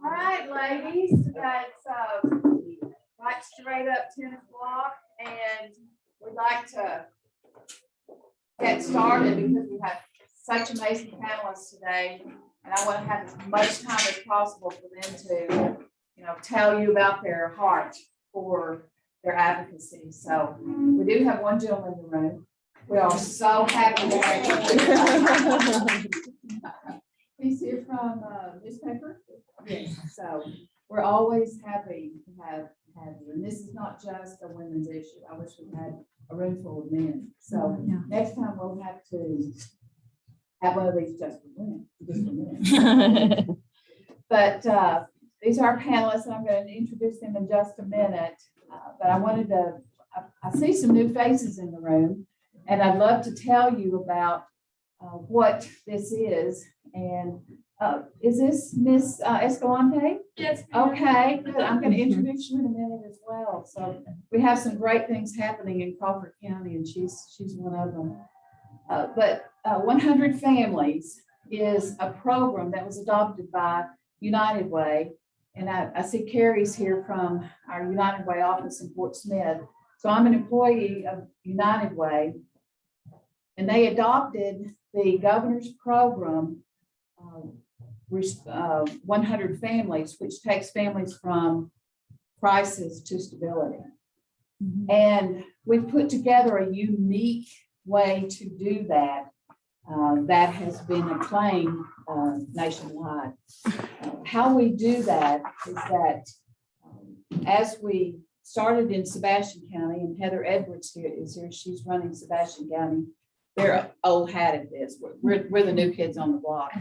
All right, ladies, that's right straight up 10 o'clock, and we'd like to get started because we have such amazing panelists today, and I want to have as much time as possible for them to, tell you about their heart for their advocacy. So we do have one gentleman in the room. We are so happy to have you. He's here from newspaper. Yes. So we're always happy to have you. And this is not just a women's issue. I wish we had a room full of men. So next time we'll have to have one of these just for women. Just for men. But these are our panelists, and I'm going to introduce them in just a minute. But I wanted to, I see some new faces in the room, and I'd love to tell you about what this is. And is this Miss Escalante? Yes. Okay, good. I'm going to introduce you in a minute as well. So we have some great things happening in Crawford County, and she's one of them. But 100 Families is a program that was adopted by United Way. And I see Carrie's here from our United Way office in Fort Smith. So I'm an employee of United Way, and they adopted the governor's program, 100 Families, which takes families from crisis to stability. Mm-hmm. And we've put together a unique way to do that that has been acclaimed nationwide. How we do that is that as we started in Sebastian County, and Heather Edwards is here, she's running Sebastian County. They're old hat at this. We're the new kids on the block.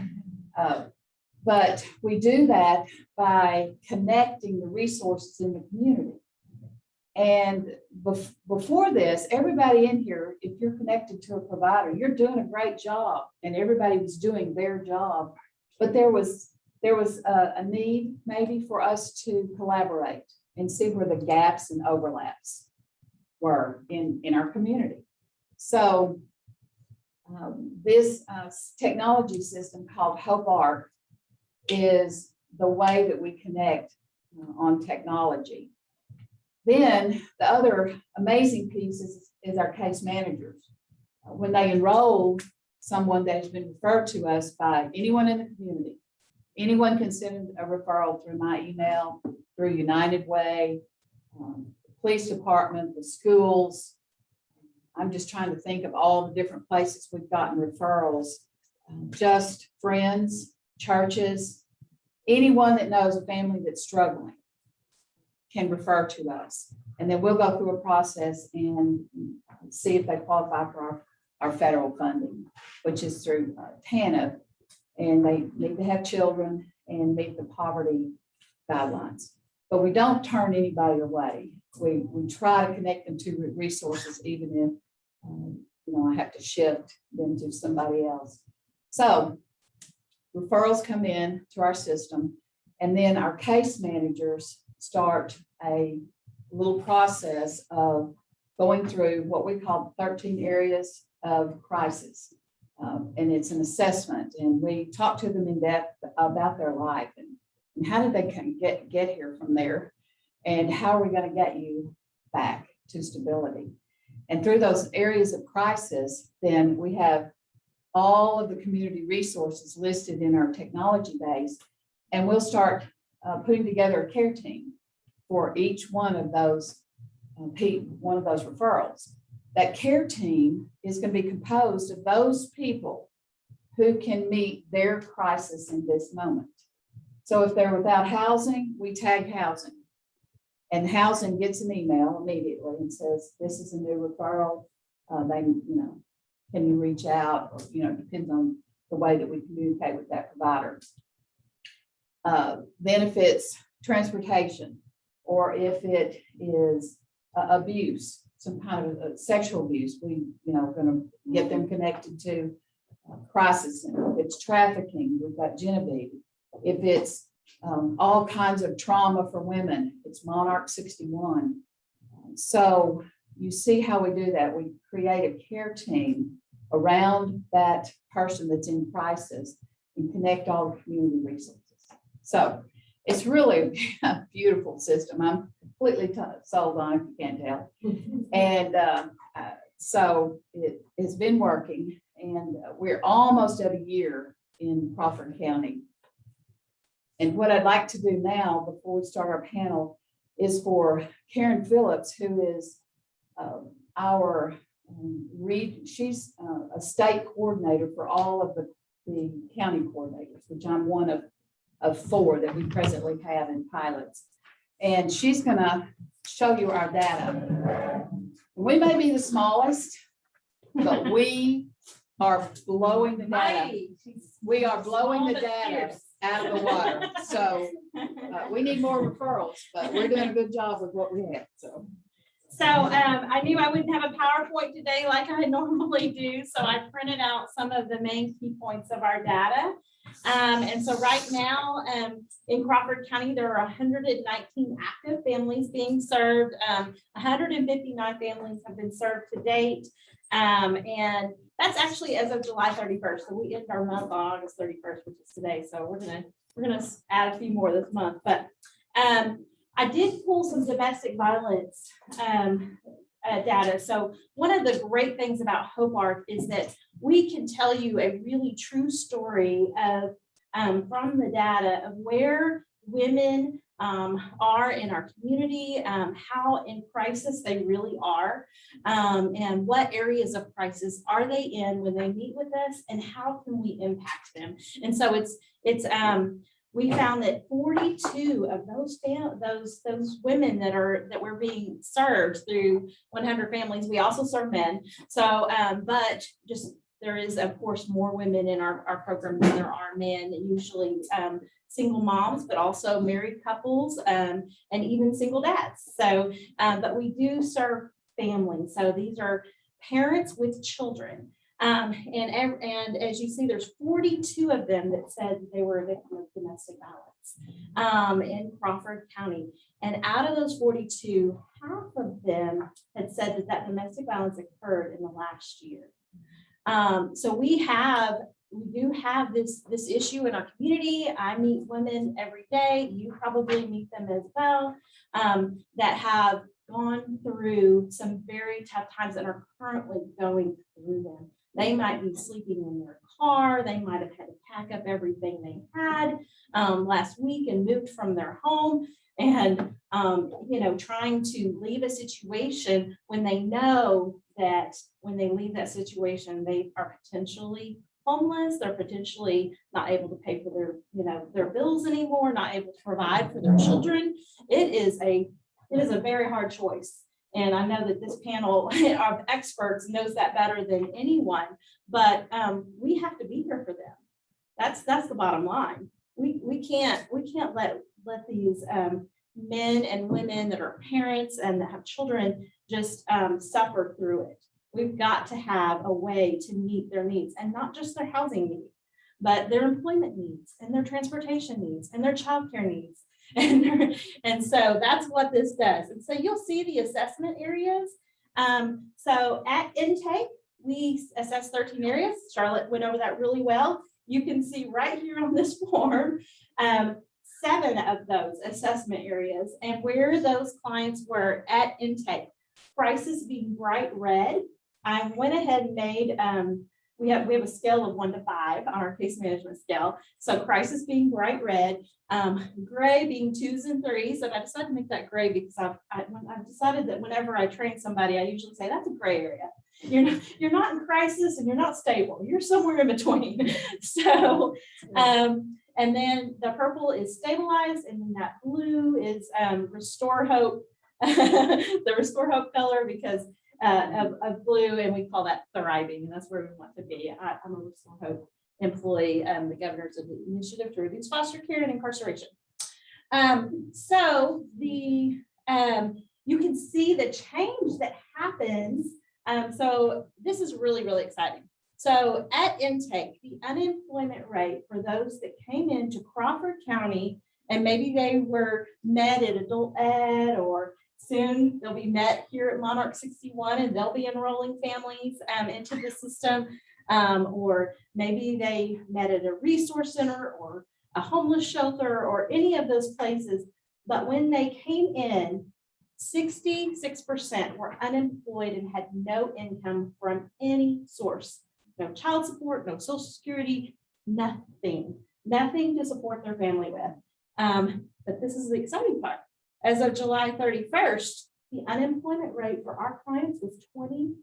But we do that by connecting the resources in the community. And before this, everybody in here, if you're connected to a provider, you're doing a great job, and everybody was doing their job. But there was a need maybe for us to collaborate and see where the gaps and overlaps were in our community. So this technology system called Hope Arc is the way that we connect on technology. Then the other amazing piece is our case managers. When they enroll someone that has been referred to us by anyone in the community, anyone can send a referral through my email, through United Way, the police department, the schools. I'm just trying to think of all the different places we've gotten referrals, just friends, churches, anyone that knows a family that's struggling can refer to us. And then we'll go through a process and see if they qualify for our federal funding, which is through TANF. And they need to have children and meet the poverty guidelines. But we don't turn anybody away. We try to connect them to resources, even if I have to shift them to somebody else. So referrals come in to our system, and then our case managers start a little process of going through what we call 13 areas of crisis. And it's an assessment, and we talk to them in depth about their life and how did they get here from there, and how are we going to get you back to stability. And through those areas of crisis, then we have all of the community resources listed in our technology base, and we'll start putting together a care team for each one of those referrals. That care team is going to be composed of those people who can meet their crisis in this moment. So if they're without housing, we tag housing, and housing gets an email immediately and says, this is a new referral. Can you reach out? Or, depends on the way that we communicate with that provider. Then if it's transportation, or if it is abuse, some kind of sexual abuse, we, going to get them connected to crisis center. If it's trafficking, we've got Genevieve. If it's all kinds of trauma for women, it's Monarch 61. So you see how we do that. We create a care team around that person that's in crisis and connect all the community resources. So It's really a beautiful system. I'm completely sold on it, if you can't tell. And so it has been working, and we're almost at a year in Crawford County. And what I'd like to do now, before we start our panel, is for Karen Phillips, who is our she's a state coordinator for all of the county coordinators, which I'm one of 4 that we presently have in pilots. And she's going to show you our data. We may be the smallest, but we are blowing the data. We are blowing the data out of the water. So we need more referrals, but we're doing a good job with what we have. So I knew I wouldn't have a PowerPoint today like I normally do, so I printed out some of the main key points of our data. And so right now in Crawford County, there are 119 active families being served. 159 families have been served to date. And that's actually as of July 31st. So we end our month on August 31st, which is today. So we're gonna add a few more this month. But I did pull some domestic violence data. So one of the great things about Hope Arc is that we can tell you a really true story of from the data of where women are in our community, how in crisis they really are, and what areas of crisis are they in when they meet with us, and how can we impact them. And so we found that 42 of those women that were being served through 100 families. We also serve men. So, but just there is of course more women in our program than there are men. Usually single moms, but also married couples, and even single dads. So, but we do serve families. So these are parents with children. And as you see, there's 42 of them that said they were a victim of domestic violence in Crawford County. And out of those 42, half of them had said that domestic violence occurred in the last year. So we do have this issue in our community. I meet women every day. You probably meet them as well, that have gone through some very tough times and are currently going through them. They might be sleeping in their car. They might have had to pack up everything they had last week and moved from their home, and trying to leave a situation when they know that when they leave that situation, they are potentially homeless. They're potentially not able to pay for their bills anymore, not able to provide for their children. It is a very hard choice. And I know that this panel of experts knows that better than anyone, but we have to be here for them. That's the bottom line. We can't let these men and women that are parents and that have children just suffer through it. We've got to have a way to meet their needs, and not just their housing needs, but their employment needs and their transportation needs and their childcare needs. And so that's what this does. And so you'll see the assessment areas. So at intake, we assess 13 areas. Charlotte went over that really well. You can see right here on this form, 7 of those assessment areas and where those clients were at intake. Crisis being bright red. I went ahead and made, we have a scale of 1 to 5 on our case management scale. So crisis being bright red, gray being 2s and 3s. And I decided to make that gray because I've decided that whenever I train somebody, I usually say that's a gray area. You're not in crisis and you're not stable. You're somewhere in between. So, and then the purple is stabilized, and then that blue is restore hope, the restore hope color because of blue, and we call that thriving, and that's where we want to be. I'm a Restore Hope employee, the governor's initiative to reduce foster care and incarceration. So you can see the change that happens. So this is really, really exciting. So at intake, the unemployment rate for those that came into Crawford County, and maybe they were met at adult ed, or soon they'll be met here at Monarch 61 and they'll be enrolling families into the system, or maybe they met at a resource center or a homeless shelter or any of those places. But when they came in, 66% were unemployed and had no income from any source. No child support, no social security, nothing to support their family with. But this is the exciting part. As of July 31st, the unemployment rate for our clients was 23%.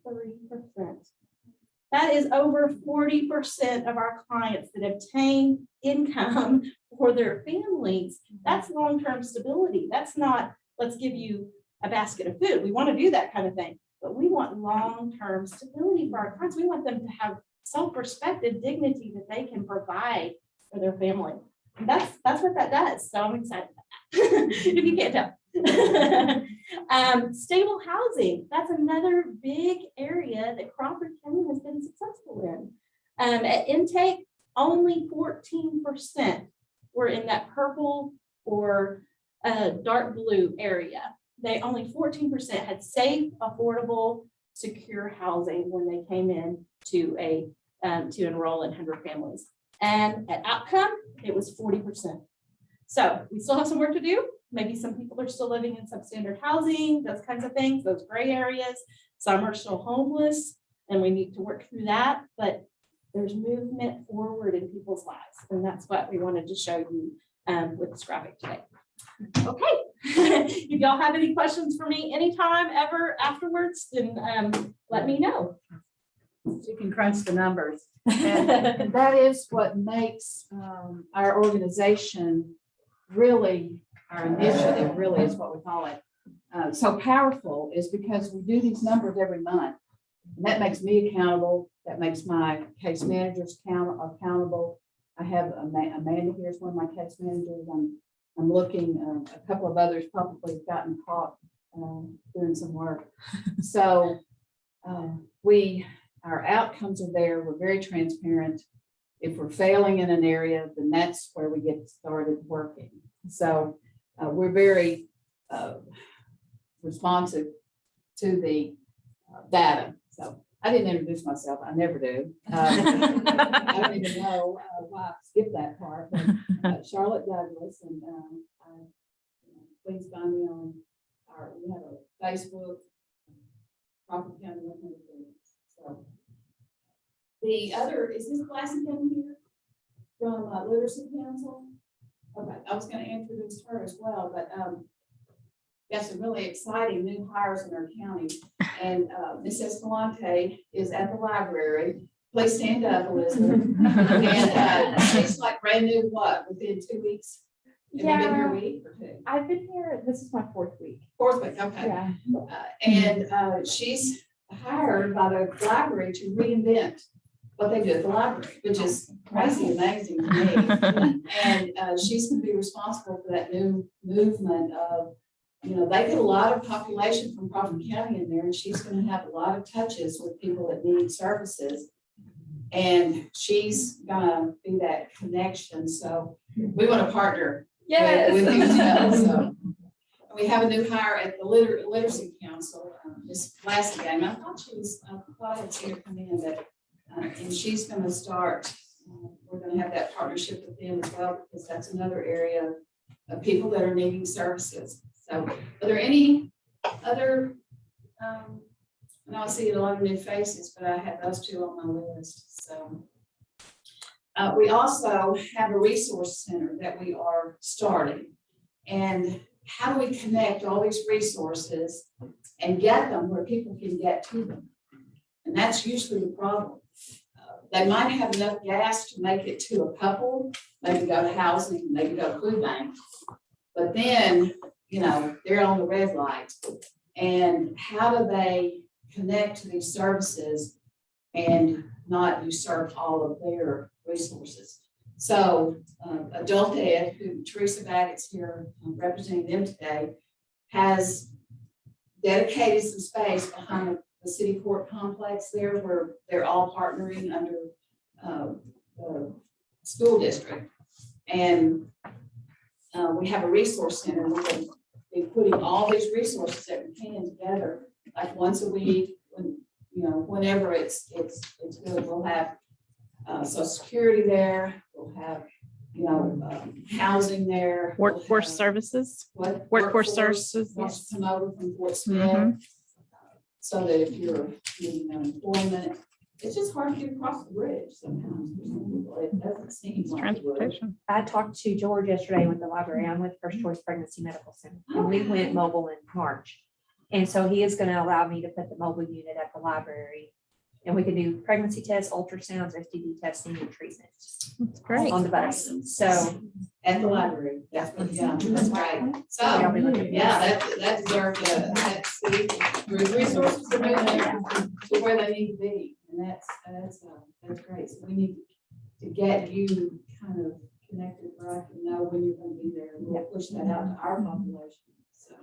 That is over 40% of our clients that obtain income for their families. That's long-term stability. That's not, let's give you a basket of food. We want to do that kind of thing, but we want long-term stability for our clients. We want them to have self-respect and dignity that they can provide for their family. And that's what that does. So I'm excited about that, if you can't tell. Stable housing, that's another big area that Crawford County has been successful in. At intake, only 14% were in that purple or dark blue area. They only 14% had safe, affordable, secure housing when they came in to enroll in 100 families. And at outcome, it was 40%. So we still have some work to do. Maybe some people are still living in substandard housing, those kinds of things, those gray areas. Some are still homeless, and we need to work through that. But there's movement forward in people's lives, and that's what we wanted to show you with this graphic today. Okay, if y'all have any questions for me anytime, ever, afterwards, then let me know. You can crunch the numbers. And that is what makes our organization really, our initiative really is what we call it, so powerful, is because we do these numbers every month. And that makes me accountable. That makes my case managers accountable. I have Amanda here is one of my case managers. I'm looking, a couple of others probably have gotten caught doing some work. So our outcomes are there. We're very transparent. If we're failing in an area, then that's where we get started working. So we're very responsive to the data. So I didn't introduce myself. I never do. I don't even know why I skipped that part. But Charlotte Douglas, and please find me on we have a Facebook, Crawford County. So the other, is this Classic in here from Literacy Council? Okay, I was going to introduce her as well, but got some really exciting new hires in our county. And Miss Escalante is at the library. Please stand up, Elizabeth. And she's like brand new, within 2 weeks? Have you been here a week or two? I've been here, this is my 4th week. 4th week, okay. Yeah. And she's hired by the library to reinvent what they do at the library, which is crazy amazing to me. And she's going to be responsible for that new movement of, they get a lot of population from Crawford County in there, and she's going to have a lot of touches with people that need services. And she's going to be that connection. So we want to partner with you too. So we have a new hire at the Literacy Council, Miss Lastigame. I thought she was, I thought I'd see her come in, but and she's going to start, we're going to have that partnership with them as well, because that's another area of people that are needing services. So are there any other, and I see a lot of new faces, but I have those two on my list. So we also have a resource center that we are starting. And how do we connect all these resources and get them where people can get to them? And that's usually the problem. They might have enough gas to make it to a couple, maybe go to housing, maybe go to food bank. But then, they're on the red light. And how do they connect to these services and not usurp all of their resources? So Adult Ed, who Teresa Baggett's here representing them today, has dedicated some space behind the city court complex there, where they're all partnering under the school district. And we have a resource center. We're going to be putting all these resources that we can together, like once a week, whenever it's good. We'll have Social Security there. We'll have housing there. Workforce services, What? workforce services. Wants to come over from Fort Smith. Mhm. So that if you're needing employment, it's just hard to get across the bridge sometimes for some people. It doesn't seem It's like it would. transportation. I talked to George yesterday with the library. I'm with First Choice Pregnancy Medical Center, and we went mobile in March. And so he is going to allow me to put the mobile unit at the library, and we can do pregnancy tests, ultrasounds, STD testing, and treatment That's great. on the bus. So At the library, that's great. I'll So, be looking. yeah, that deserves there's resources to move there to where they need to be. And that's great. So we need to get you kind of connected where I can know when you're gonna be there. We'll push that out to our population, so.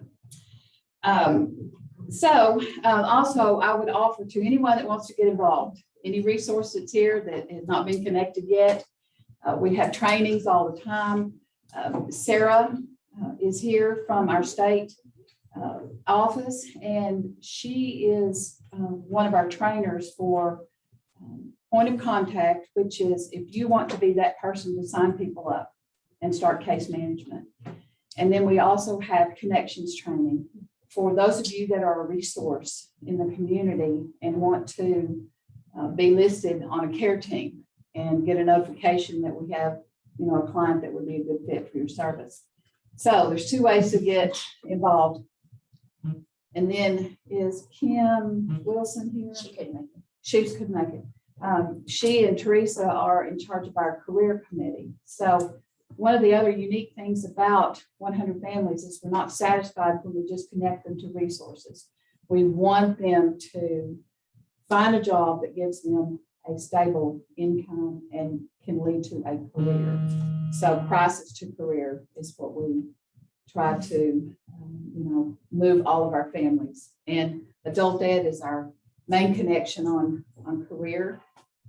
Also, I would offer to anyone that wants to get involved, any resource that's here that has not been connected yet. We have trainings all the time. Sarah is here from our state office, and she is one of our trainers for point of contact, which is if you want to be that person to sign people up and start case management. And then we also have connections training for those of you that are a resource in the community and want to be listed on a care team and get a notification that we have, a client that would be a good fit for your service. So there's two ways to get involved. And then is Kim Wilson here? She couldn't make it. She could make it. She and Teresa are in charge of our career committee. So one of the other unique things about 100 Families is we're not satisfied when we just connect them to resources. We want them to find a job that gives them a stable income and can lead to a career. So crisis to career is what we try to, move all of our families. And adult ed is our main connection on career.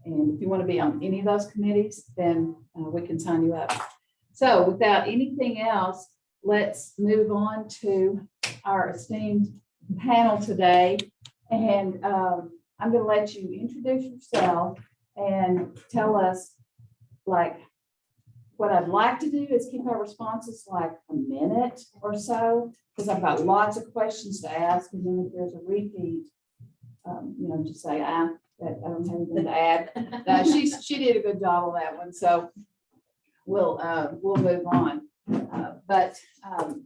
And if you want to be on any of those committees, then we can sign you up. So without anything else, let's move on to our esteemed panel today. And I'm going to let you introduce yourself and tell us, what I'd like to do is keep our responses like a minute or so, because I've got lots of questions to ask. And then if there's a repeat, just say, I don't have anything to add. She did a good job on that one. So we'll move on. But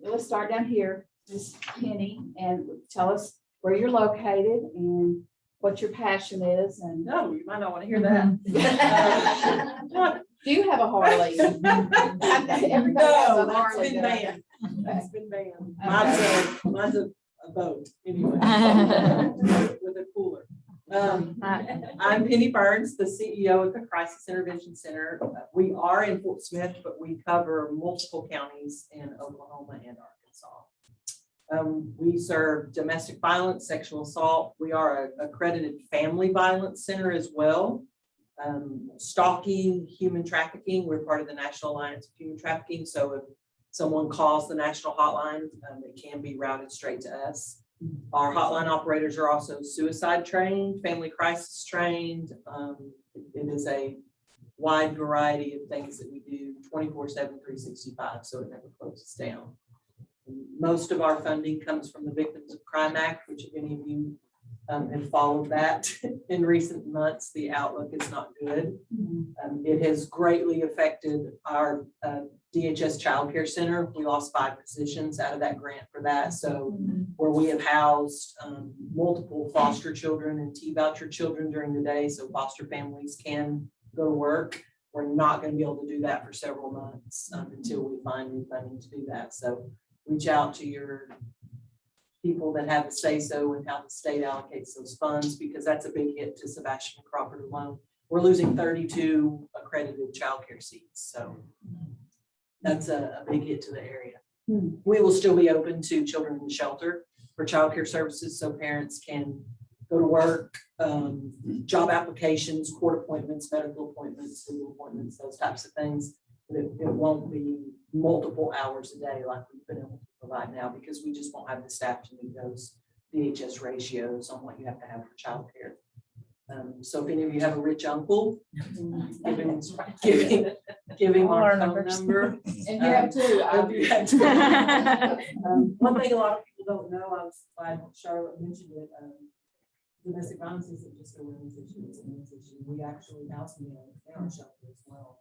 let's start down here, Miss Penny, and tell us where you're located and what your passion is. And No, you might not want to hear that. do you have a Harley? Everybody has a Harley. That's been banned. Okay. Mine's a boat, anyway, with a cooler. I'm Penny Burns, the CEO of the Crisis Intervention Center. We are in Fort Smith, but we cover multiple counties in Oklahoma and Arkansas. We serve domestic violence, sexual assault. We are an accredited family violence center as well. Stalking, human trafficking. We're part of the National Alliance of Human Trafficking. So if someone calls the national hotline, it can be routed straight to us. Our hotline operators are also suicide trained, family crisis trained. It is a wide variety of things that we do 24/7, 365, so it never closes down. Most of our funding comes from the Victims of Crime Act, which if any of you have followed that in recent months, the outlook is not good. It has greatly affected our DHS Child Care Center. We lost 5 positions out of that grant for that. So where we have housed multiple foster children and T-voucher children during the day, so foster families can go to work. We're not going to be able to do that for several months until we find new funding to do that. So reach out to your people that have a say-so in how the state allocates those funds, because that's a big hit to Sebastian and Crawford alone. We're losing 32 accredited childcare seats. So that's a big hit to the area. We will still be open to children in the shelter for childcare services, so parents can go to work, job applications, court appointments, medical appointments, legal appointments, those types of things. But it won't be multiple hours a day like we've been able to provide now, because we just won't have the staff to meet those DHS ratios on what you have to have for childcare. So if any of you have a rich uncle, give him All our our phone numbers. number. And you have two. You have two. One thing a lot of people don't know, I was glad Charlotte mentioned it, domestic violence isn't just a women's issue, it's a men's issue. We actually house men in our shelter as well.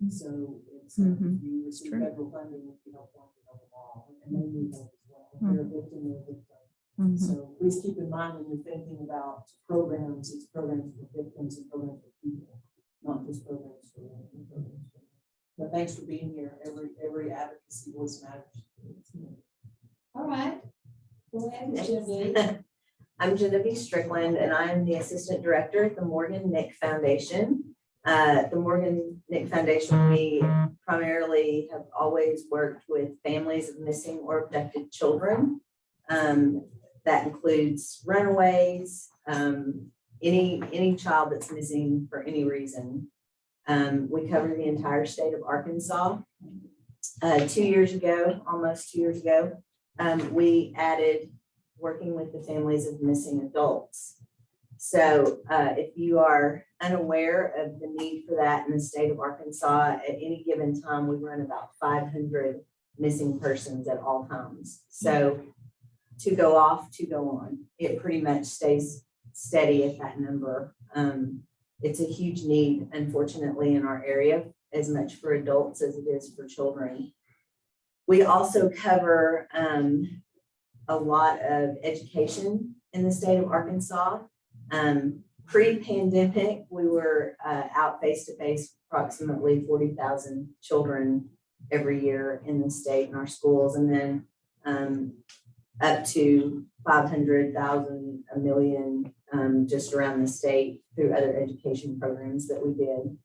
So it's, you receive true. federal funding, if you don't want to know the law, and they need help as well. If they're a victim, they're a victim. So please keep in mind when you're thinking about programs, it's programs for victims and programs for people, not just programs for women. And programs for men. But thanks for being here. Every advocacy voice matters. All right. Go ahead, Genevieve. I'm Genevieve Strickland, and I am the Assistant Director at the Morgan Nick Foundation. The Morgan Nick Foundation, we primarily have always worked with families of missing or abducted children. That includes runaways, any child that's missing for any reason. We cover the entire state of Arkansas. 2 years ago, almost 2 years ago, we added working with the families of missing adults. So if you are unaware of the need for that in the state of Arkansas, at any given time, we run about 500 missing persons at all times. So to go off, to go on, it pretty much stays steady at that number. It's a huge need, unfortunately, in our area, as much for adults as it is for children. We also cover a lot of education in the state of Arkansas. Pre-pandemic, we were out face-to-face approximately 40,000 children every year in the state in our schools, and then up to 500,000, a million just around the state through other education programs that we did.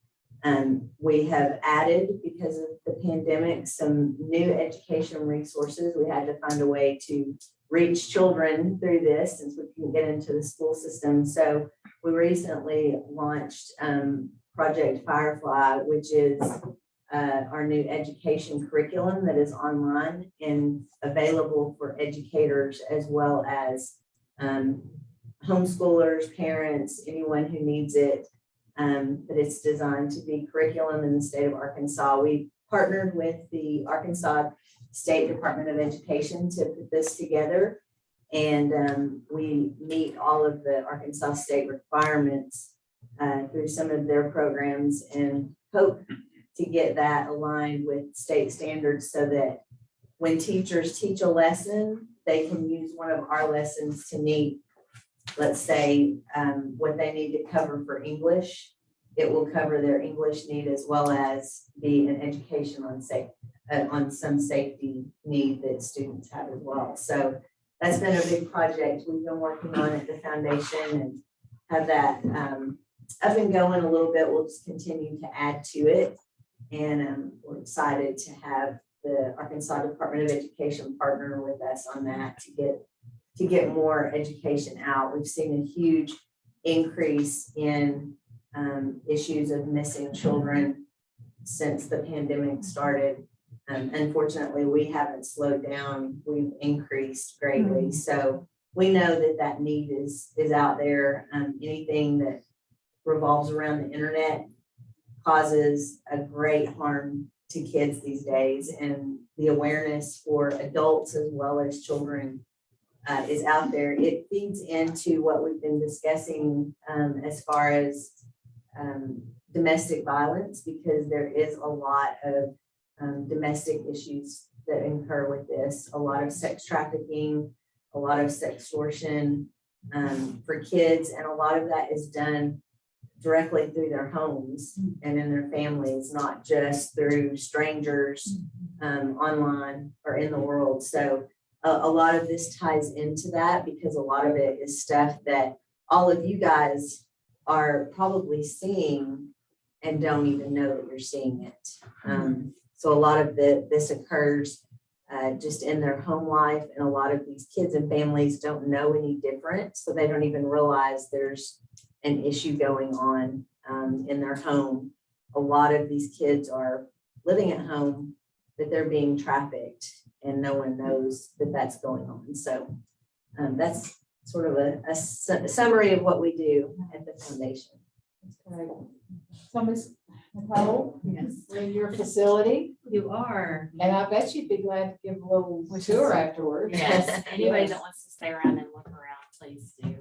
We have added, because of the pandemic, some new education resources. We had to find a way to reach children through this since we couldn't get into the school system. So we recently launched Project Firefly, which is our new education curriculum that is online and available for educators as well as homeschoolers, parents, anyone who needs it. But it's designed to be curriculum in the state of Arkansas. We partnered with the Arkansas State Department of Education to put this together. And we meet all of the Arkansas state requirements through some of their programs and hope to get that aligned with state standards so that when teachers teach a lesson, they can use one of our lessons to meet, let's say, what they need to cover for English. It will cover their English need as well as be an education on some safety need that students have as well. So that's been a big project we've been working on at the foundation and have that up and going a little bit. We'll just continue to add to it. And we're excited to have the Arkansas Department of Education partner with us on that to get more education out. We've seen a huge increase in issues of missing children since the pandemic started. Unfortunately, we haven't slowed down. We've increased greatly. So we know that that need is out there. Anything that revolves around the internet causes a great harm to kids these days, and the awareness for adults as well as children is out there. It feeds into what we've been discussing as far as domestic violence, because there is a lot of domestic issues that incur with this, a lot of sex trafficking, a lot of sextortion for kids, and a lot of that is done directly through their homes and in their families, not just through strangers online or in the world. So a lot of this ties into that, because a lot of it is stuff that all of you guys are probably seeing and don't even know that you're seeing it. So a lot of this occurs just in their home life, and a lot of these kids and families don't know any different, so they don't even realize there's an issue going on in their home. A lot of these kids are living at home, but they're being trafficked, and no one knows that that's going on. So that's sort of a summary of what we do at the foundation. So Ms. Nicole, Yes, we're in your facility, you are. and I bet you'd be glad to give a little tour afterwards. Yes, anybody that wants to stay around and look around, please do. And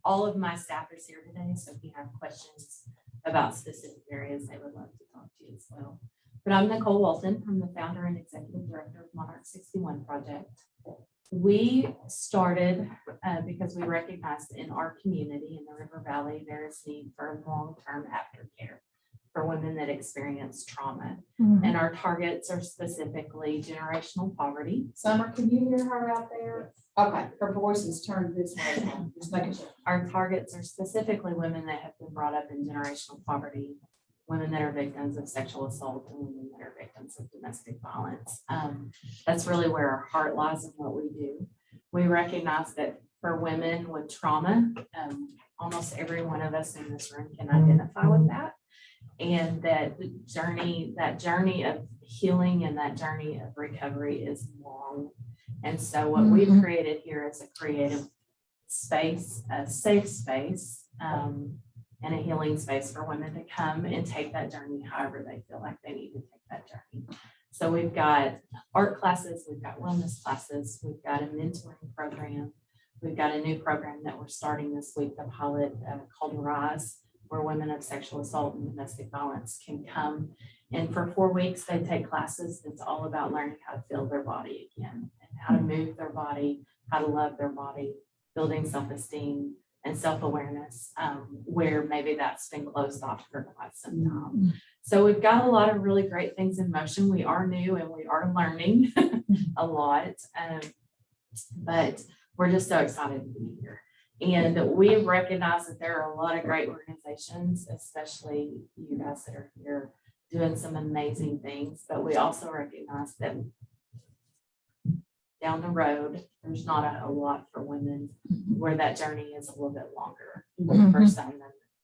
all of my staff is here today, so if you have questions about specific areas, they would love to talk to you as well. But I'm Nicole Walton. I'm the founder and executive director of Monarch 61 Project. We started because we recognized in our community in the River Valley, there is need for long-term aftercare for women that experience trauma. And our targets are specifically generational poverty. Summer, can you hear her out there? Okay, her voice is turned this way. Just making sure. Our targets are specifically women that have been brought up in generational poverty, women that are victims of sexual assault, and women that are victims of domestic violence. That's really where our heart lies in what we do. We recognize that for women with trauma, almost every one of us in this room can identify with that. And that journey of healing and that journey of recovery is long. And so what we've created here is a creative space, a safe space, and a healing space for women to come and take that journey however they feel like they need to take that journey. So we've got art classes, we've got wellness classes, we've got a mentoring program. We've got a new program that we're starting this week, the pilot called Rise, where women of sexual assault and domestic violence can come. And for 4 weeks, they take classes that's all about learning how to feel their body again, and how to move their body, how to love their body, building self-esteem and self-awareness, where maybe that's been closed off for quite some time. So we've got a lot of really great things in motion. We are new and we are learning a lot, but we're just so excited to be here. And we recognize that there are a lot of great organizations, especially you guys that are here doing some amazing things, but we also recognize that down the road, there's not a whole lot for women where that journey is a little bit longer for some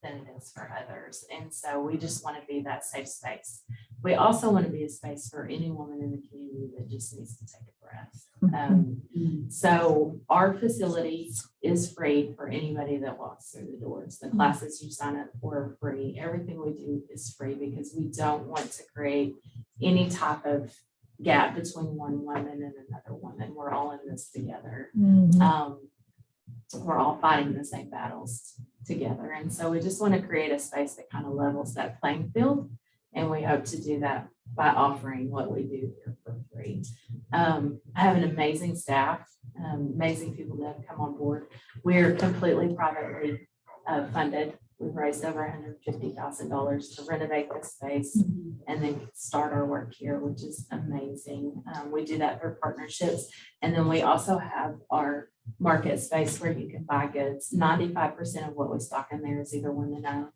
than it is for others. And so we just want to be that safe space. We also want to be a space for any woman in the community that just needs to take a breath. So our facility is free for anybody that walks through the doors. The classes you sign up for are free. Everything we do is free because we don't want to create any type of gap between one woman and another woman. We're all in this together. We're all fighting the same battles together. And so we just want to create a space that kind of levels that playing field. And we hope to do that by offering what we do here for free. I have an amazing staff, amazing people that have come on board. We're completely privately funded. We've raised over $150,000 to renovate this space and then start our work here, which is amazing. We do that through partnerships. And then we also have our market space where you can buy goods. 95% of what we stock in there is either women owned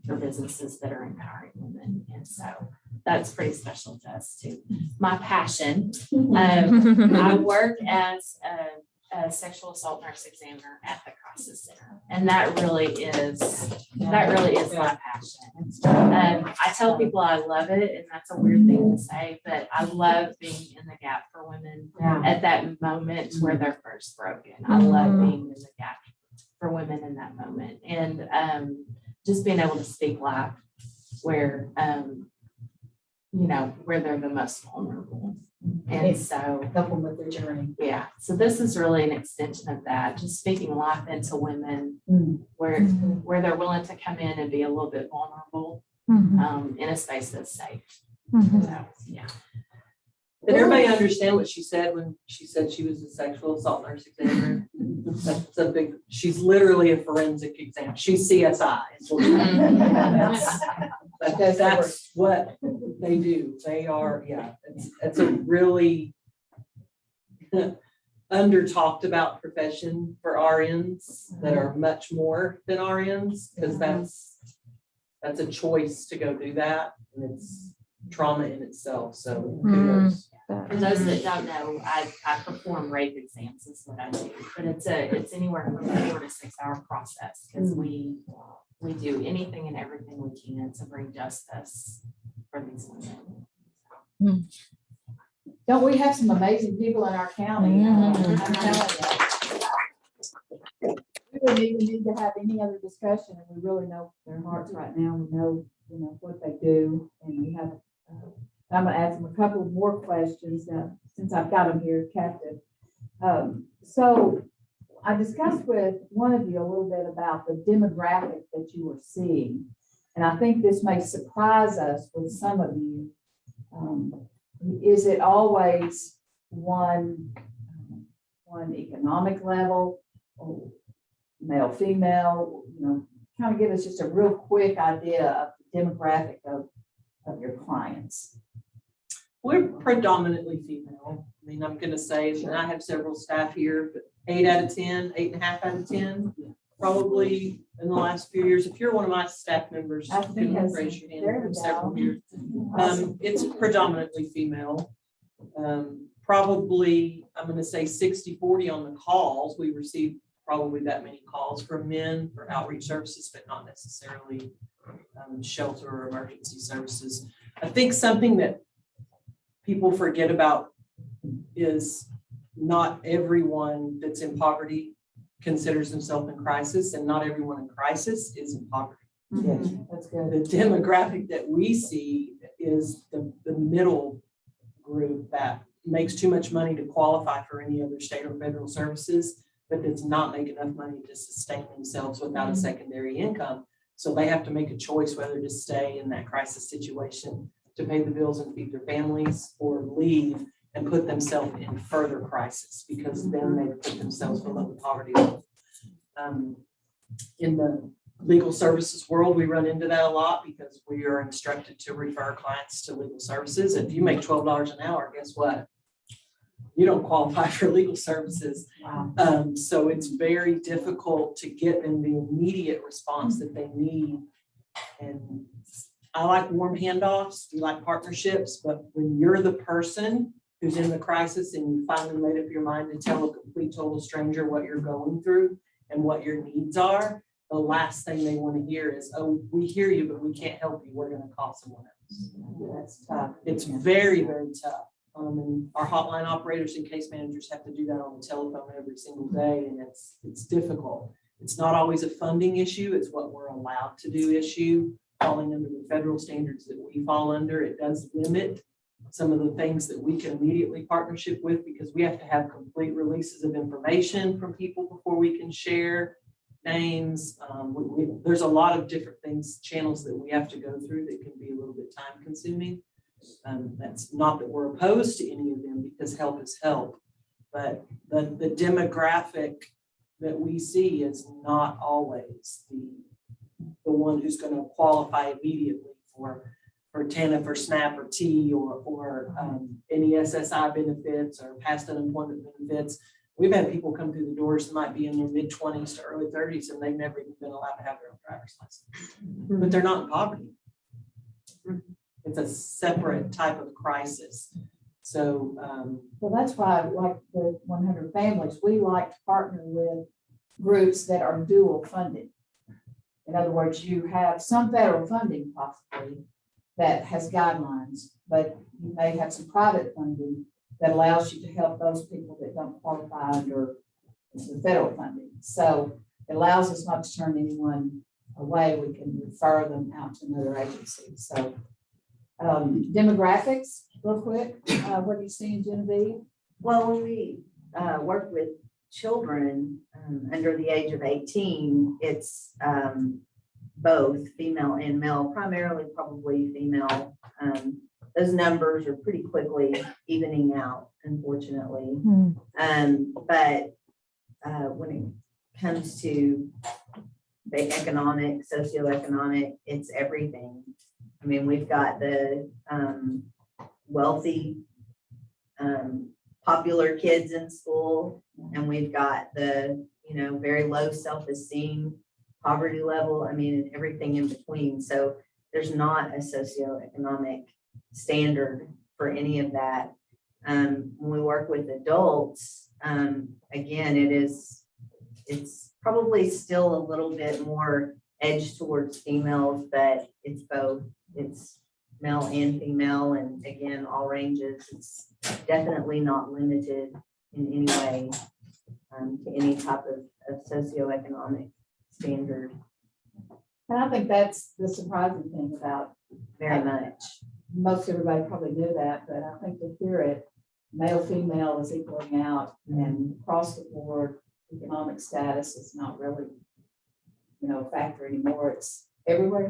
or businesses that are empowering women. And so that's pretty special to us too. My passion, I work as a sexual assault nurse examiner at the crisis center. And that really is my passion. I tell people I love it, and that's a weird thing to say, but I love being in the gap for women at that moment where they're first broken. I love being in the gap for women in that moment. And just being able to speak life where, where they're the most vulnerable. And so Help them with their journey. yeah, so this is really an extension of that, just speaking life into women where they're willing to come in and be a little bit vulnerable in a space that's safe. So, yeah. Did everybody understand what she said when she said she was a sexual assault nurse examiner? That's a big, she's literally a forensic exam. She's CSI. That's what they do. They are, it's a really under talked about profession for RNs that are much more than RNs, because that's a choice to go do that. And it's trauma in itself. So kudos. For those that don't know, I perform rape exams is what I do, but it's anywhere from a 4 to 6 hour process because we do anything and everything we can to bring justice for these women. Don't we have some amazing people in our county? I'm telling you. We wouldn't even need to have any other discussion, and we really know their hearts right now. We know you know, what they do, and we have, I'm gonna ask them a couple more questions, since I've got them here captive. So I discussed with one of you a little bit about the demographic that you were seeing. And I think this may surprise us with some of you. Is it always one economic level, or male, female, you know, kind of give us just a real quick idea of the demographic of your clients. We're predominantly female. I mean, I'm gonna say, and I have several staff here, but 8 out of 10, 8.5 out of 10, probably in the last few years. If you're one of my staff members, I you think can that's- raise your hand. there we for several go. years. It's predominantly female. Probably, I'm gonna say 60-40 on the calls. We receive probably that many calls from men for outreach services, but not necessarily shelter or emergency services. I think something that people forget about is not everyone that's in poverty considers themselves in crisis, and not everyone in crisis is in poverty. Yes, that's good. The demographic that we see is the middle group that makes too much money to qualify for any other state or federal services, but does not make enough money to sustain themselves without a secondary income. So they have to make a choice whether to stay in that crisis situation to pay the bills and feed their families, or leave and put themselves in further crisis, because then they put themselves below the poverty level. In the legal services world, we run into that a lot because we are instructed to refer clients to legal services. If you make $12 an hour, guess what? You don't qualify for legal services. Wow. So it's very difficult to get them the immediate response that they need. And I like warm handoffs, we like partnerships, but when you're the person who's in the crisis and you finally made up your mind to tell a complete total stranger what you're going through and what your needs are, the last thing they want to hear is, oh, we hear you, but we can't help you. We're going to call someone else. That's tough. It's very, very tough. And our hotline operators and case managers have to do that on the telephone every single day, and it's difficult. It's not always a funding issue. It's what we're allowed to do issue, falling under the federal standards that we fall under. It does limit some of the things that we can immediately partnership with, because we have to have complete releases of information from people before we can share names. There's a lot of different things, channels that we have to go through that can be a little bit time consuming. That's not that we're opposed to any of them, because help is help, but the demographic that we see is not always the one who's going to qualify immediately for TANF or SNAP or T or any SSI benefits or past unemployment benefits. We've had people come through the doors that might be in their mid-20s to early 30s, and they've never even been allowed to have their own driver's license, but they're not in poverty. It's a separate type of crisis. So, Well, that's why, like the 100 Families, we like to partner with groups that are dual funded. In other words, you have some federal funding possibly that has guidelines, but you may have some private funding that allows you to help those people that don't qualify under the federal funding. So it allows us not to turn anyone away. We can refer them out to another agency. So demographics, real quick, what are you seeing, Genevieve? Well, when we work with children under the age of 18, it's both female and male, primarily probably female. Those numbers are pretty quickly evening out, unfortunately. But when it comes to the economic, socioeconomic, it's everything. I mean, we've got the wealthy, popular kids in school, and we've got the, very low self-esteem, poverty level. I mean, and everything in between. So there's not a socioeconomic standard for any of that. When we work with adults, again, it's probably still a little bit more edged towards females, but it's both. It's male and female, and again, all ranges. It's definitely not limited in any way to any type of socioeconomic standard. And I think that's the surprising thing about, Very much. most everybody probably knew that, but I think to hear it, male, female is equaling out and across the board, economic status is not really, a factor anymore. It's everywhere.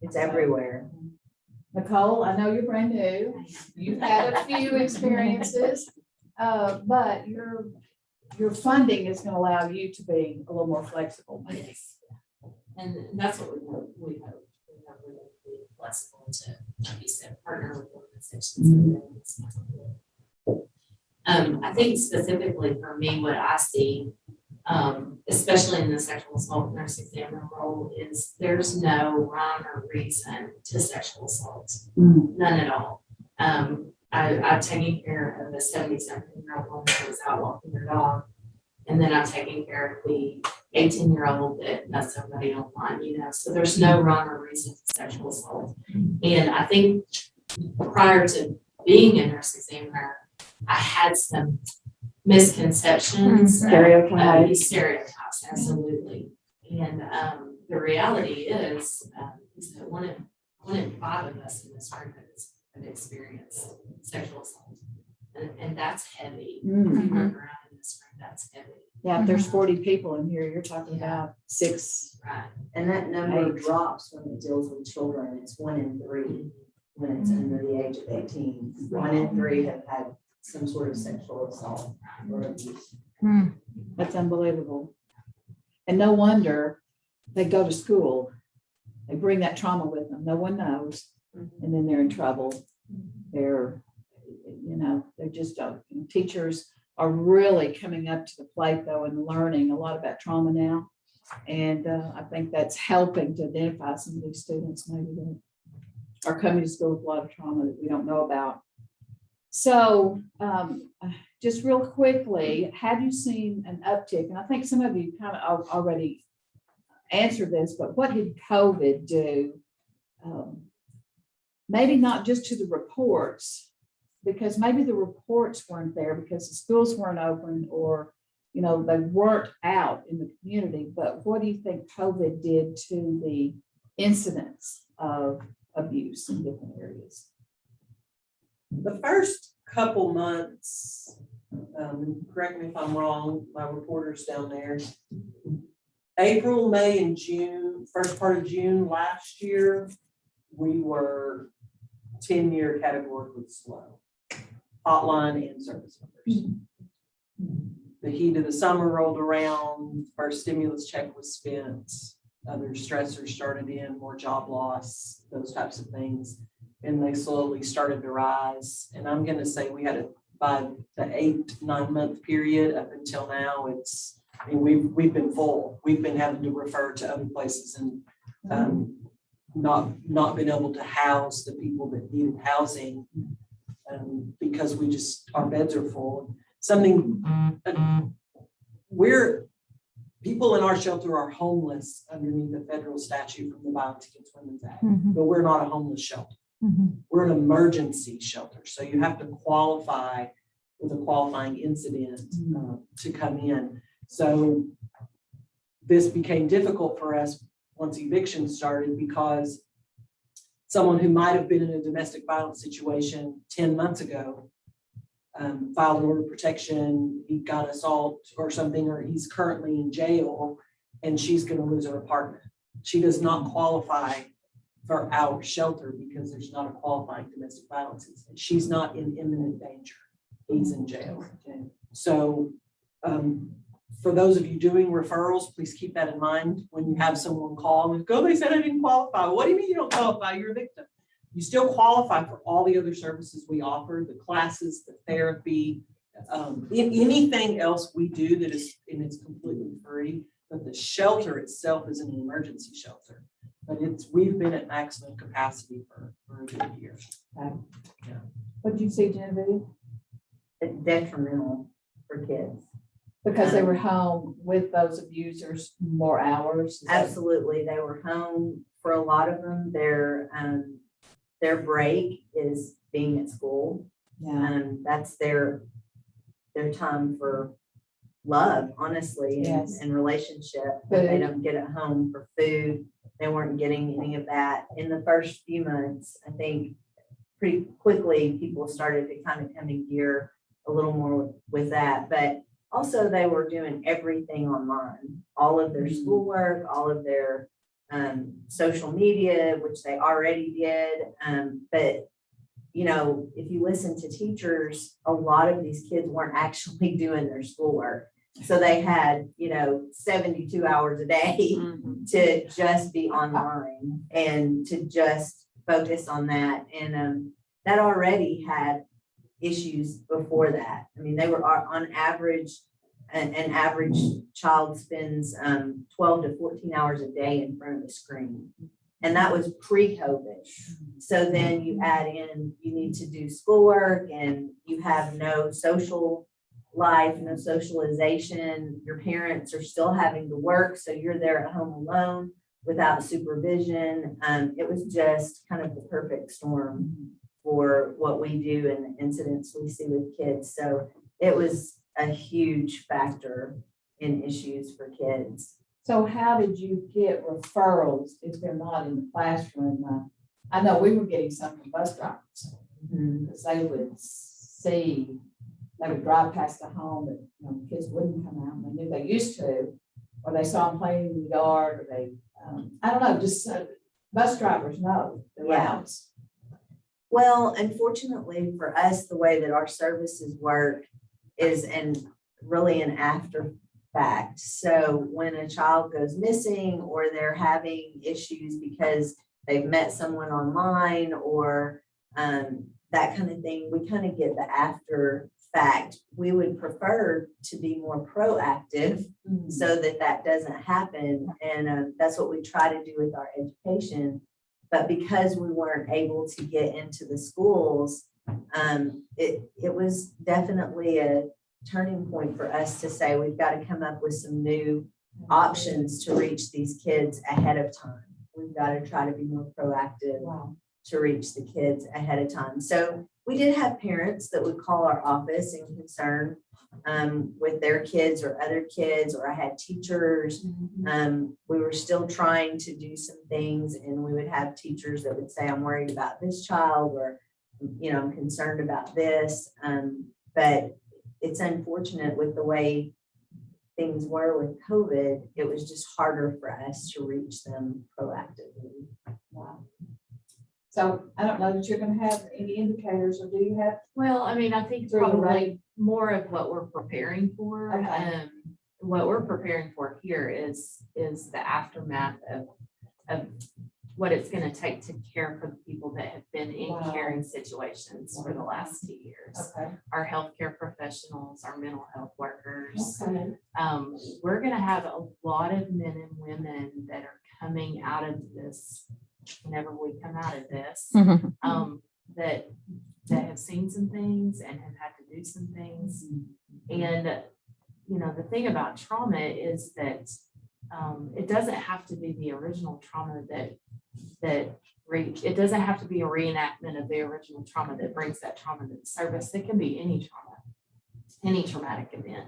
It's everywhere. Nicole, I know you're brand new. You've had a few experiences, but your funding is going to allow you to be a little more flexible. Yes. And that's what we hope. We hope we're going to be flexible to, like you said, partner with organizations. I think specifically for me, what I see, especially in the sexual assault nurse examiner role, is there's no rhyme or reason to sexual assault. None at all. I've taken care of a 77-year-old woman who was out walking her dog. And then I've taken care of the 18-year-old that met somebody online, so there's no rhyme or reason to sexual assault. And I think prior to being a nurse examiner, I had some misconceptions. Stereotypes. Stereotypes, absolutely. And the reality is that one in five of us in this room have experienced sexual assault. And that's heavy. If you look around in this room, that's heavy. Yeah, if there's 40 people in here, you're talking about 6. Right. And that number 8. drops when it deals with children. It's 1 in 3 when it's under the age of 18. 1 in 3 have had some sort of sexual assault or abuse. That's unbelievable. And no wonder they go to school. They bring that trauma with them. No one knows. And then they're in trouble. They're just don't. Teachers are really coming up to the plate though and learning a lot about trauma now. And I think that's helping to identify some of these students maybe that are coming to school with a lot of trauma that we don't know about. So just real quickly, have you seen an uptick? And I think some of you kind of already answered this, but what did COVID do? Maybe not just to the reports, because maybe the reports weren't there because the schools weren't open or, they weren't out in the community. But what do you think COVID did to the incidents of abuse in different areas? The first couple months, correct me if I'm wrong, my reporter's down there. April, May, and June, first part of June last year, we were 10-year categorically slow. Hotline and service numbers. The heat of the summer rolled around, first stimulus check was spent, other stressors started in, more job loss, those types of things. And they slowly started to rise. And I'm going to say we had by the 8-9 month period up until now, we've been full. We've been having to refer to other places and not been able to house the people that needed housing because our beds are full. People in our shelter are homeless underneath the federal statute from the Violence Against Women's Act, but we're not a homeless shelter. We're an emergency shelter. So you have to qualify with a qualifying incident to come in. So this became difficult for us once eviction started because someone who might have been in a domestic violence situation 10 months ago filed an order of protection, he got assault or something, or he's currently in jail and she's going to lose her apartment. She does not qualify for our shelter because there's not a qualifying domestic violence incident. She's not in imminent danger. He's in jail. So for those of you doing referrals, please keep that in mind when you have someone call and go, they said I didn't qualify. What do you mean you don't qualify? You're a victim. You still qualify for all the other services we offer, the classes, the therapy, anything else we do that is, and it's completely free, but the shelter itself is an emergency shelter. But we've been at maximum capacity for a good year. What did you see, Genevieve? It's detrimental for kids. Because they were home with those abusers more hours. Absolutely. They were home for a lot of them. Their break is being at school. Yeah. That's their time for love, honestly, Yes. and relationship that they don't get at home, for food, they weren't getting any of that. In the first few months, I think pretty quickly, people started to kind of come in gear a little more with that. But also they were doing everything online, all of their schoolwork, all of their social media, which they already did. But you know, if you listen to teachers, a lot of these kids weren't actually doing their schoolwork. So they had, you know, 72 hours a day to just be online and to just focus on that. And that already had issues before that. I mean, they were on average, an average child spends 12 to 14 hours a day in front of the screen. And that was pre-COVID. So then you add in, you need to do schoolwork and you have no social life, no socialization. Your parents are still having to work. So you're there at home alone without supervision. It was just kind of the perfect storm for what we do and the incidents we see with kids. So it was a huge factor in issues for kids. So how did you get referrals if they're not in the classroom? I know we were getting some from bus drivers, because they would see, they would drive past the home, but you know, kids wouldn't come out. They knew they used to, or they saw them playing in the yard, or they, I don't know, just bus drivers know the routes. Well, unfortunately for us, the way that our services work is really an after fact. So when a child goes missing or they're having issues because they've met someone online or that kind of thing, we kind of get the after fact. We would prefer to be more proactive so that that doesn't happen. And that's what we try to do with our education. But because we weren't able to get into the schools, it was definitely a turning point for us to say we've got to come up with some new options to reach these kids ahead of time. We've got to try to be more proactive to reach the kids ahead of time. So we did have parents that would call our office and concern with their kids or other kids, or I had teachers. We were still trying to do some things, and we would have teachers that would say, I'm worried about this child, or, you know, I'm concerned about this. But it's unfortunate with the way things were with COVID, it was just harder for us to reach them proactively. Wow. So I don't know that you're going to have any indicators, or do you have? Well, I mean, I think Through the probably more of what we're preparing for. Okay. What we're preparing for here is the aftermath of what it's going to take to care for the people that have been in caring situations for the last 2 years. Okay. Our healthcare professionals, our mental health workers. Okay. We're going to have a lot of men and women that are coming out of this, whenever we come out of this, that have seen some things and have had to do some things. And, you know, the thing about trauma is that it doesn't have to be the original trauma it doesn't have to be a reenactment of the original trauma that brings that trauma to the surface. It can be any trauma, any traumatic event.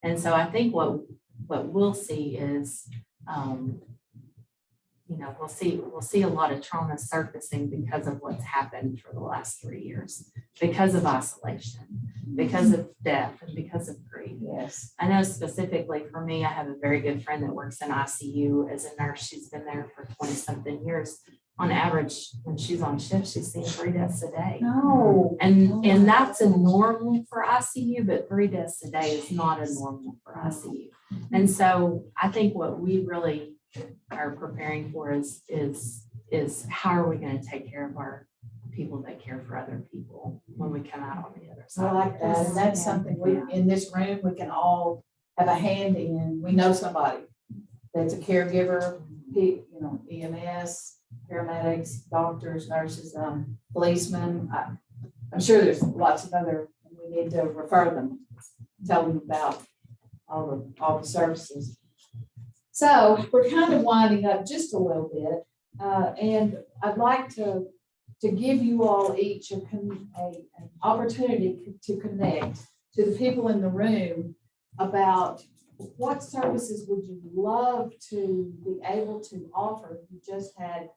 And so I think what we'll see is, you know, we'll see a lot of trauma surfacing because of what's happened for the last 3 years, because of isolation, because of death, and because of grief. Yes. I know specifically for me, I have a very good friend that works in ICU as a nurse. She's been there for 20-something years. On average, when she's on shift, she's seeing 3 deaths a day. No. And that's a normal for ICU, but 3 deaths a day is not a normal for ICU. And so I think what we really are preparing for is how are we going to take care of our people that care for other people when we come out on the other side. I like that. And that's something we, in this room, we can all have a hand in. We know somebody that's a caregiver, you know, EMS, paramedics, doctors, nurses, policemen. I'm sure there's lots of other, we need to refer them, tell them about all the services. So we're kind of winding up just a little bit, and I'd like to give you all each an opportunity to connect to the people in the room about what services would you love to be able to offer if you just had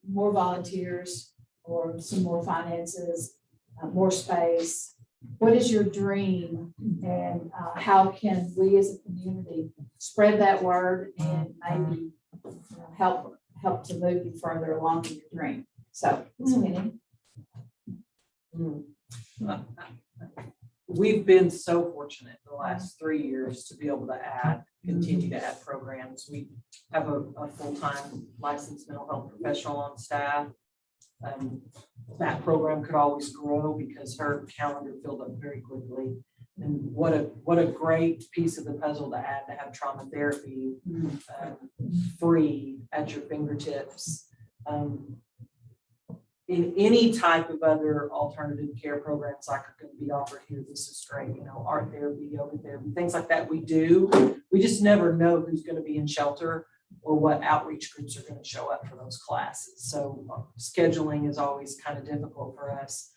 more volunteers or some more finances, more space? What is your dream, and how can we as a community spread that word and maybe help to move you further along in your dream? So, Ms. Penny. We've been so fortunate the last 3 years to be able to continue to add programs. We have a full-time licensed mental health professional on staff. That program could always grow because her calendar filled up very quickly. And what a great piece of the puzzle to add, to have trauma therapy free at your fingertips. In any type of other alternative care programs like are going to be offered here, this is great. Art therapy, yoga therapy, things like that we do. We just never know who's going to be in shelter or what outreach groups are going to show up for those classes. So scheduling is always kind of difficult for us.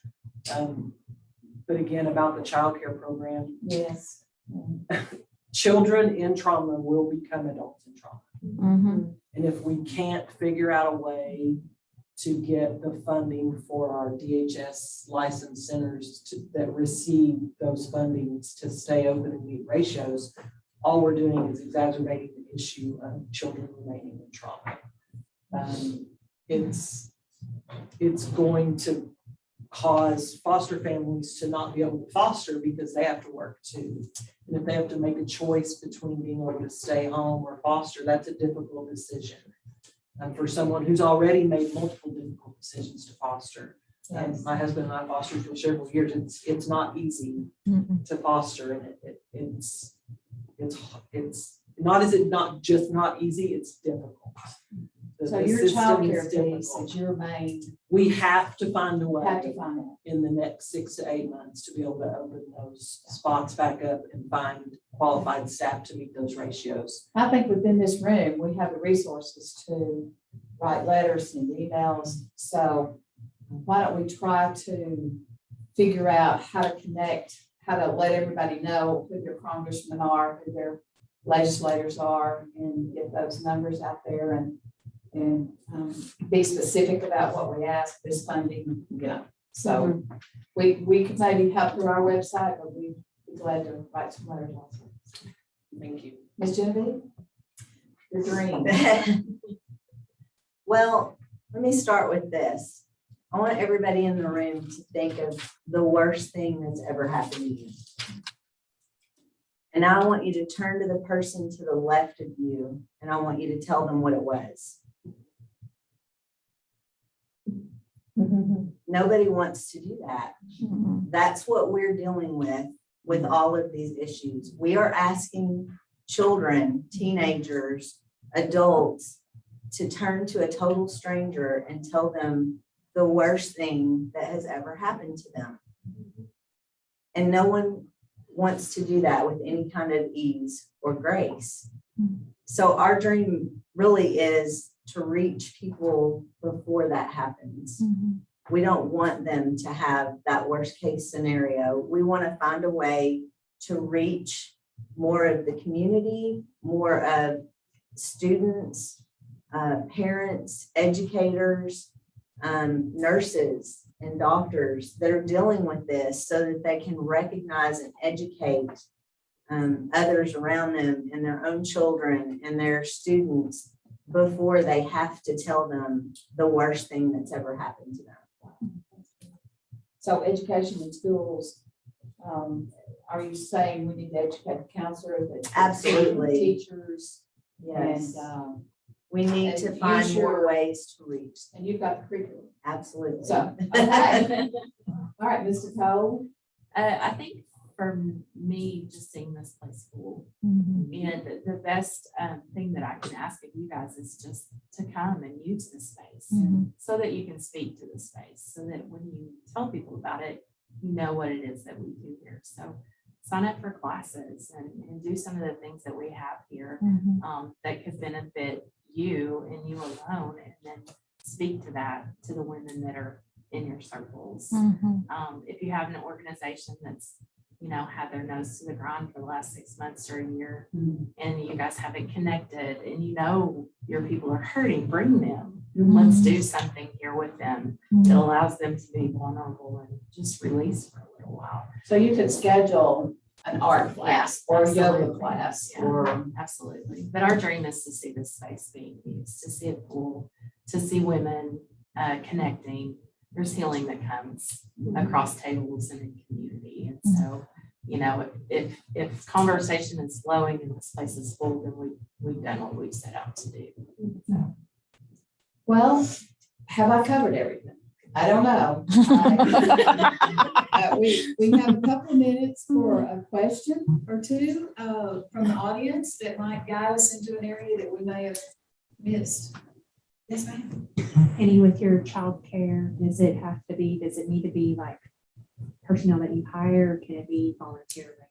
But again, about the child care program. Yes. Children in trauma will become adults in trauma. Mm-hmm. And if we can't figure out a way to get the funding for our DHS licensed centers that receive those fundings to stay open and meet ratios, all we're doing is exacerbating the issue of children remaining in trauma. It's going to cause foster families to not be able to foster because they have to work too. And if they have to make a choice between being able to stay home or foster, that's a difficult decision. For someone who's already made multiple difficult decisions to foster. Yes. My husband and I fostered for several years. It's not easy to foster, and it's not just not easy, it's difficult. So The your system child is care piece difficult. is your main, We have to find a way have to find out. in the next 6 to 8 months to be able to open those spots back up and find qualified staff to meet those ratios. I think within this room, we have the resources to write letters and emails. So why don't we try to figure out how to connect, how to let everybody know who their congressmen are, who their legislators are, and get those numbers out there and be specific about what we ask, this funding, So we could maybe help through our website, but we'd be glad to write some letters also. Thank you. Ms. Genevieve, your dream. Well, let me start with this. I want everybody in the room to think of the worst thing that's ever happened to you. And I want you to turn to the person to the left of you, and I want you to tell them what it was. Nobody wants to do that. That's what we're dealing with all of these issues. We are asking children, teenagers, adults to turn to a total stranger and tell them the worst thing that has ever happened to them. And no one wants to do that with any kind of ease or grace. So our dream really is to reach people before that happens. We don't want them to have that worst case scenario. We want to find a way to reach more of the community, more of students, parents, educators, nurses, and doctors that are dealing with this so that they can recognize and educate others around them and their own children and their students before they have to tell them the worst thing that's ever happened to them. So education in schools, are you saying we need to educate the counselors? Absolutely. Teachers? Yes. And, We need and to find use more your- ways to reach. and you've got the curriculum. Absolutely. So, okay. All right, Mr. Cole. I think for me, just seeing this place full, Mm-hmm. and the best thing that I can ask of you guys is just to come and use this space so that you can speak to the space, so that when you tell people about it, you know what it is that we do here. So sign up for classes and do some of the things that we have here that could benefit you and you alone, and then speak to that to the women that are in your circles. If you have an organization that's had their nose to the ground for the last 6 months or a year, Mhm. and you guys haven't connected, and your people are hurting, bring them. Let's do something here with them that allows them to be vulnerable and just release for a little while. So you could schedule an art class or a yoga Absolutely. class Yeah. or. Absolutely. But our dream is to see this space being used, to see it full, to see women connecting. There's healing that comes across tables and in community. And so, if conversation is flowing and the space is full, then we've done what we've set out to do. So, Well, have I covered everything? I don't know. We have a couple of minutes for a question or two from the audience that might guide us into an area that we may have missed. Yes, ma'am. Penny, with your childcare, does it need to be like personnel that you hire? Or can it be volunteer?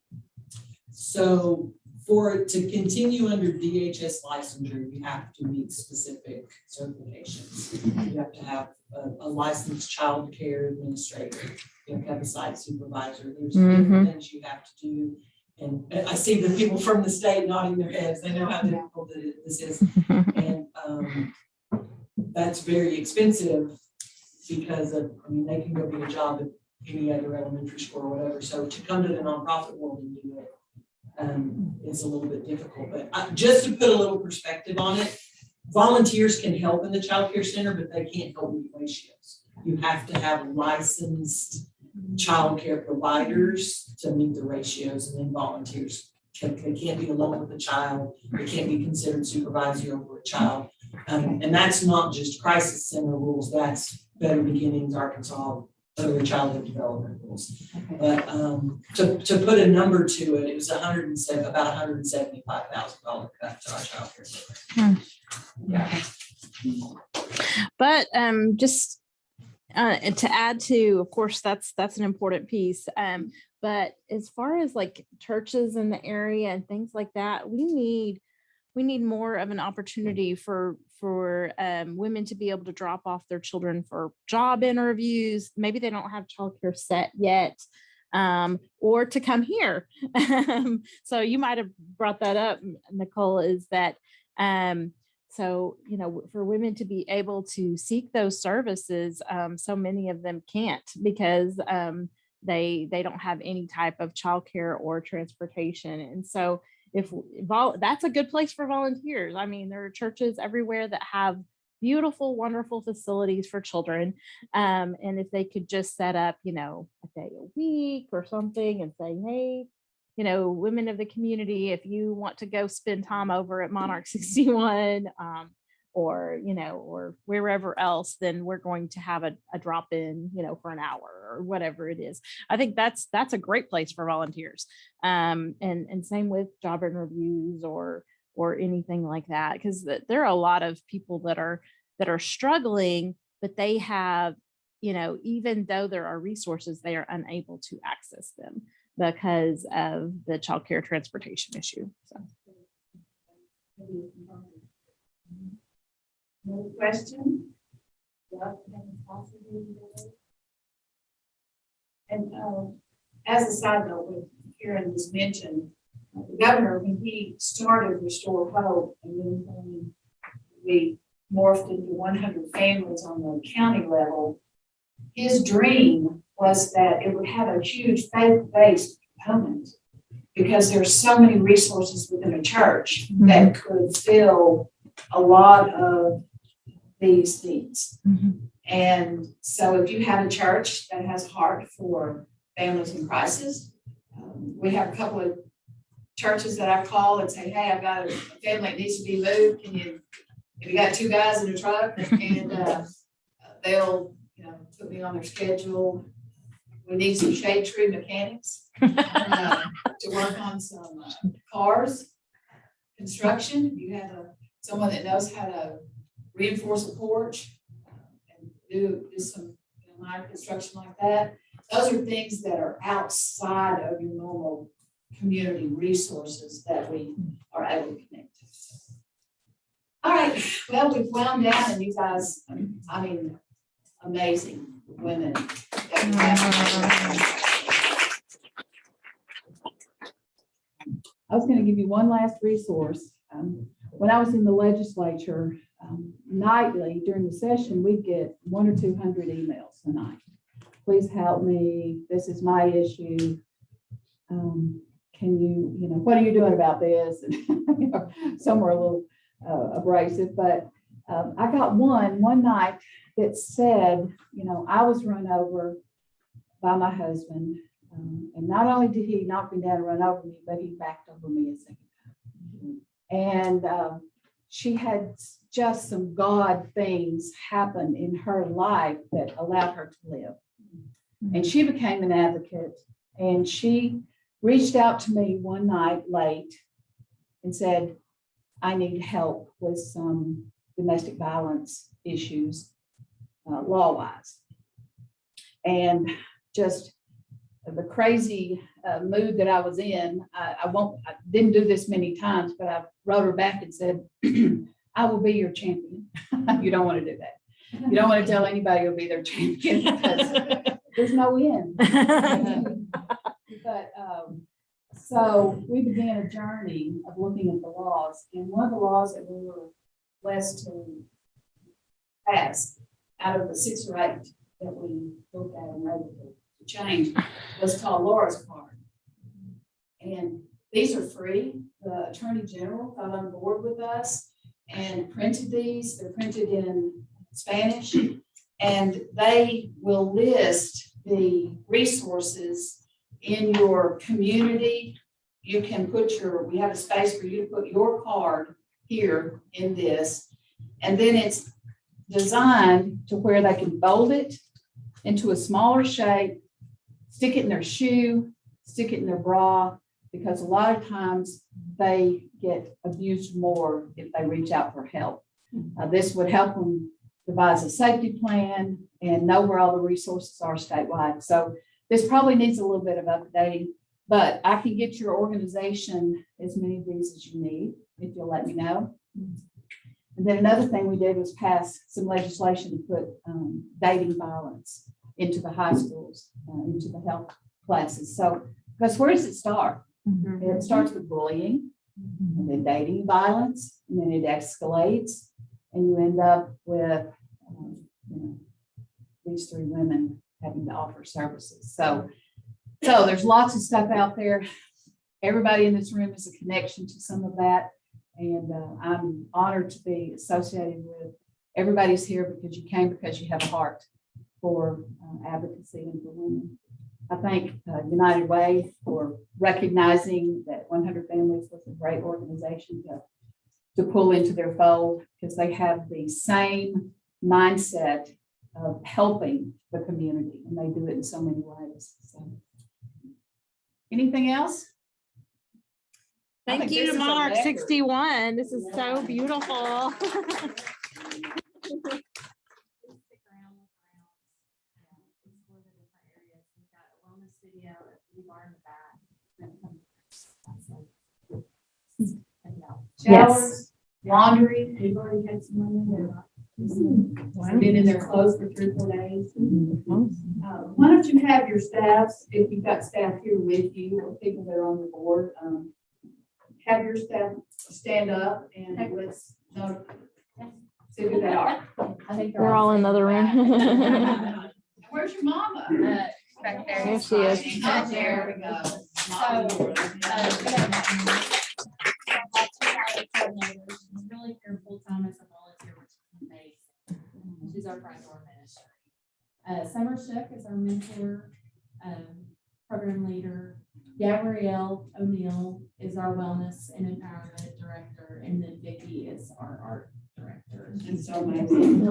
So for it to continue under DHS licensure, you have to meet specific certifications. You have to have a licensed child care administrator. You have to have a site supervisor. There's different things you have to do. And I see the people from the state nodding their heads. They know how difficult this is. And that's very expensive because they can go get a job at any other elementary school or whatever. So to come to the nonprofit world and do it is a little bit difficult. But just to put a little perspective on it, volunteers can help in the child care center, but they can't help with ratios. You have to have licensed child care providers to meet the ratios, and then volunteers they can't be alone with a child. They can't be considered supervisor over a child. And that's not just crisis center rules, that's Better Beginnings, Arkansas, early childhood development rules. But to put a number to it, it was about $175,000 cut to our child care center. Yeah. But just to add to, of course, that's an important piece. But as far as like churches in the area and things like that, we need more of an opportunity for women to be able to drop off their children for job interviews. Maybe they don't have childcare set yet, or to come here. So you might have brought that up, Nicole, is that so, for women to be able to seek those services, so many of them can't because they don't have any type of childcare or transportation. And so that's a good place for volunteers. I mean, there are churches everywhere that have beautiful, wonderful facilities for children. And if they could just set up, a day a week or something and say, hey, women of the community, if you want to go spend time over at Monarch 61, or wherever else, then we're going to have a drop in, for an hour or whatever it is. I think that's a great place for volunteers. And same with job interviews or anything like that, because there are a lot of people that are struggling, but they have, even though there are resources, they are unable to access them because of the childcare transportation issue. So. No question? And as a side note, when Karen just mentioned, the governor, when he started Restore Hope, and then when we morphed into 100 families on the county level, his dream was that it would have a huge faith-based component because there's so many resources within a church that could fill a lot of these needs. And so if you have a church that has a heart for families in crisis, we have a couple of churches that I call and say, hey, I've got a family that needs to be moved. If you got 2 guys in a truck, and they'll put me on their schedule. We need some shade tree mechanics to work on some cars, construction. If you have someone that knows how to reinforce a porch and do some minor construction like that. Those are things that are outside of your normal community resources that we are able to connect to. All right, well, we've wound down, and you guys, amazing women that we have. give you one last resource. When I was in the legislature, nightly during the session, we'd get 100 or 200 emails a night. Please help me. This is my issue. Can you, what are you doing about this? And, some were a little abrasive, but I got one night that said, I was run over by my husband. And not only did he knock me down and run over me, but he backed over me a second time. And she had just some God things happen in her life that allowed her to live. And she became an advocate, and she reached out to me one night late and said, I need help with some domestic violence issues, law-wise. And just the crazy mood that I was in, I didn't do this many times, but I wrote her back and said, I will be your champion. You don't want to do that. You don't want to tell anybody you'll be their champion because there's no end. But so we began a journey of looking at the laws, and one of the laws that we were blessed to pass out of the 6 or 8 that we looked at and ready to change was called Laura's Card. And these are free. The Attorney General got on board with us and printed these. They're printed in Spanish, and they will list the resources in your community. You can put we have a space for you to put your card here in this, and then it's designed to where they can fold it into a smaller shape, stick it in their shoe, stick it in their bra, because a lot of times they get abused more if they reach out for help. This would help them devise a safety plan and know where all the resources are statewide. So this probably needs a little bit of updating, but I can get your organization as many of these as you need, if you'll let me know. And then another thing we did was pass some legislation to put dating violence into the high schools, into the health classes. So, because where does it start? It starts with bullying, and then dating violence, and then it escalates, and you end up with these 3 women having to offer services. So there's lots of stuff out there. Everybody in this room is a connection to some of that, and I'm honored to be associated with everybody's here because you came because you have a heart for advocacy and for women. I thank United Way for recognizing that 100 Families was a great organization to pull into their fold, because they have the same mindset of helping the community, and they do it in so many ways. So, anything else? I Thank think you this to is a Mark, record. 61. This is so beautiful. Showers, laundry, we've already had some women that have been in their clothes for 3 or 4 days. Why don't you have your staffs, if you've got staff here with you or people that are on the board, have your staff stand up and let's see who they are. I think We're all in another room. Where's your mama? Back there. There she is. There we go. She's really here full time as a volunteer, which is amazing. She's our front door minister. Summer Shook is our mentor, program leader. Gabrielle O'Neill is our wellness and empowerment director, and then Vicki is our art director. It's so amazing.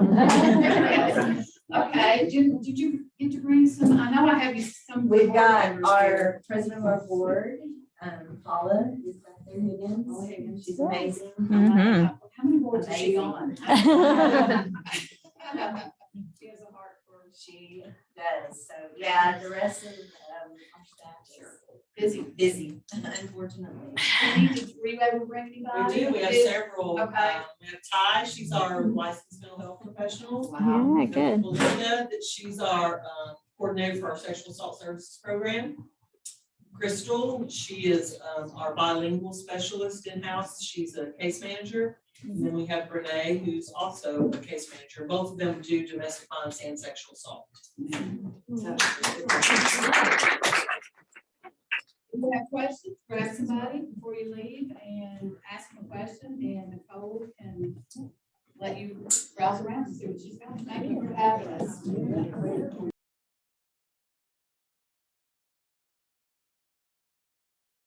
Okay, did you get to bring some? I know I have you some. We've board got members our here. president of our board, Paula, is back there, Higgins. She's amazing. Mhm. How many boards is she on? She has a heart for, she does, so, yeah, the rest of our staff is busy, unfortunately. Were you able to bring anybody? We do, we have several. Okay. We have Ty, she's our licensed mental health professional. Yeah, good. Belinda, that she's our coordinator for our sexual assault services program. Crystal, she is our bilingual specialist in-house. She's a case manager. And then we have Renee, who's also a case manager. Both of them do domestic violence and sexual assault. Do you have questions? Grab somebody before you leave and ask them a question, and Nicole can let you browse around and see what she's got. Thank you for having us.